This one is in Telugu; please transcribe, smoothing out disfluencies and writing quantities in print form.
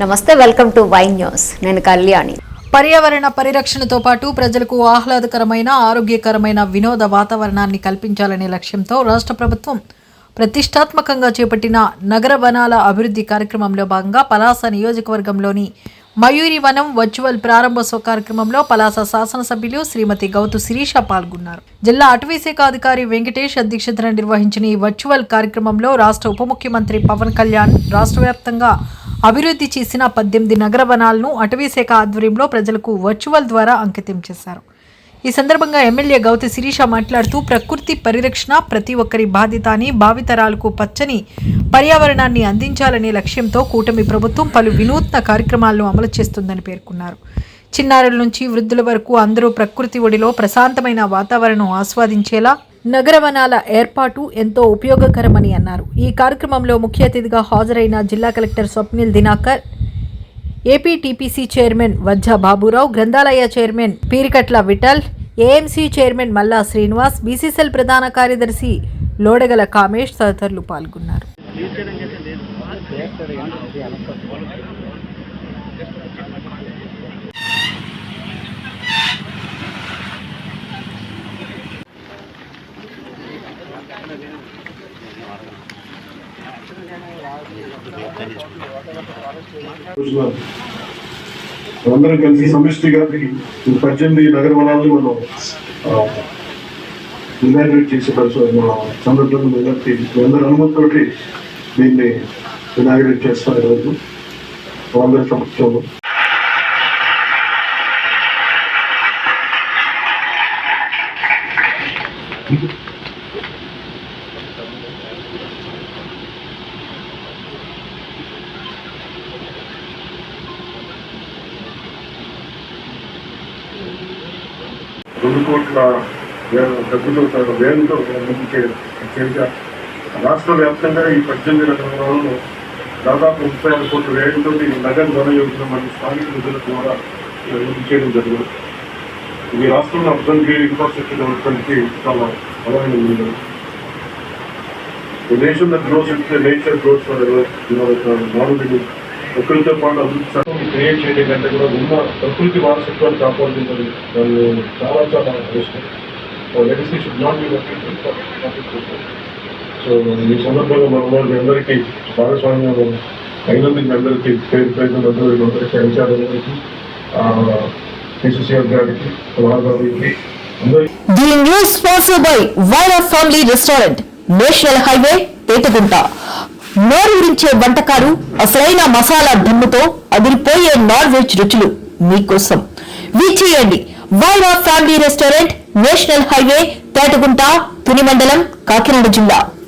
నమస్తే, వెల్కమ్ టు వై న్యూస్. నేను కళ్యాణి. పర్యావరణ పరిరక్షణతో పాటు ప్రజలకు ఆహ్లాదకరమైన ఆరోగ్యకరమైన వినోద వాతావరణాన్ని కల్పించాలనే లక్ష్యంతో రాష్ట్ర ప్రభుత్వం ప్రతిష్టాత్మకంగా చేపట్టిన నగర వనాల అభివృద్ధి కార్యక్రమంలో భాగంగా పలాస నియోజకవర్గంలోని మయూరి వనం వర్చువల్ ప్రారంభోత్సవ కార్యక్రమంలో పలాస శాసనసభ్యులు శ్రీమతి గౌతు శిరీష పాల్గొన్నారు. జిల్లా అటవీశాఖ అధికారి వెంకటేష్ అధ్యక్షతన నిర్వహించిన ఈ వర్చువల్ కార్యక్రమంలో రాష్ట్ర ఉప ముఖ్యమంత్రి పవన్ కళ్యాణ్ రాష్ట్ర వ్యాప్తంగా అభివృద్ధి చేసిన 18 నగర వనాలను అటవీశాఖ ఆధ్వర్యంలో ప్రజలకు వర్చువల్ ద్వారా అంకితం చేశారు. ఈ సందర్భంగా ఎమ్మెల్యే గౌతు శిరీష మాట్లాడుతూ ప్రకృతి పరిరక్షణ ప్రతి ఒక్కరి బాధ్యత అని, భావితరాలకు పచ్చని పర్యావరణాన్ని అందించాలనే లక్ష్యంతో కూటమి ప్రభుత్వం పలు వినూత్న కార్యక్రమాలను అమలు చేస్తుందని పేర్కొన్నారు. చిన్నారుల నుంచి వృద్ధుల వరకు అందరూ ప్రకృతి ఒడిలో ప్రశాంతమైన వాతావరణం ఆస్వాదించేలా నగరవనాల ఏర్పాటు ఎంతో ఉపయోగకరమని అన్నారు. ఈ కార్యక్రమంలో ముఖ్య అతిథిగా హాజరైన జిల్లా కలెక్టర్ స్వప్నిల్ దినాకర్, ఏపీటీపీసీ చైర్మన్ వజ్జా బాబురావు, గ్రంథాలయ చైర్మన్ పీరికట్ల విఠల్, ఏఎంసీ చైర్మన్ మల్లా శ్రీనివాస్, బీసీసీఎల్ ప్రధాన కార్యదర్శి లోడగల కామేష్ తదితరులు పాల్గొన్నారు. అందరం కలిసి సమిష్టిగా 18 నగర వనాలను మనం ఇనాగ్రేట్ చేసే సందర్భంలో అందరి అనుమతితోటి దీన్ని ఇనాగ్రేట్ చేస్తారు. ఈరోజు అందరి సమక్షంలో వేలతో రాష్ట్ర వ్యాప్తంగా ఈ 18 నగరాలలో దాదాపు 36 కోట్ల వ్యయంతో నగర వన యోజన మరియు స్థానిక నిధుల ద్వారా అభివృద్ధి చేయడం జరిగింది. ఇది రాష్ట్రంలో అభివృద్ధి ఇన్ఫ్రాస్ట్రక్చర్ డెవలప్మెంట్కి చాలా బలమైన nation that grows it nature grows మానవుడిని ప్రకృతితో పాటు అభివృద్ధి క్రియేట్ చేయడం కంటే కూడా ఉన్న ప్రకృతి వారసత్వాన్ని కాపాడుతుందని దాన్ని చాలా చాలా అవసరం. Legacy should not be so ఈ సందర్భంగా మన మీ అందరికీ భాగస్వామ్యం అయినందుకు మీ అందరికీ పేరు అందరికీ అధికారులకి PCCL గారికి గారికి The news sponsored by Vaira Family Restaurant, national highway Etagunta. నోరూరించే వంటకాలు, అసలైన మసాలా దిమ్ముతో అదిరిపోయే నాన్ వెజ్ రుచులు మీకోసం. విచ్చేయండి Vaira family restaurant, national highway, Tetagunta, Tuni మండలం, కాకినాడ జిల్లా.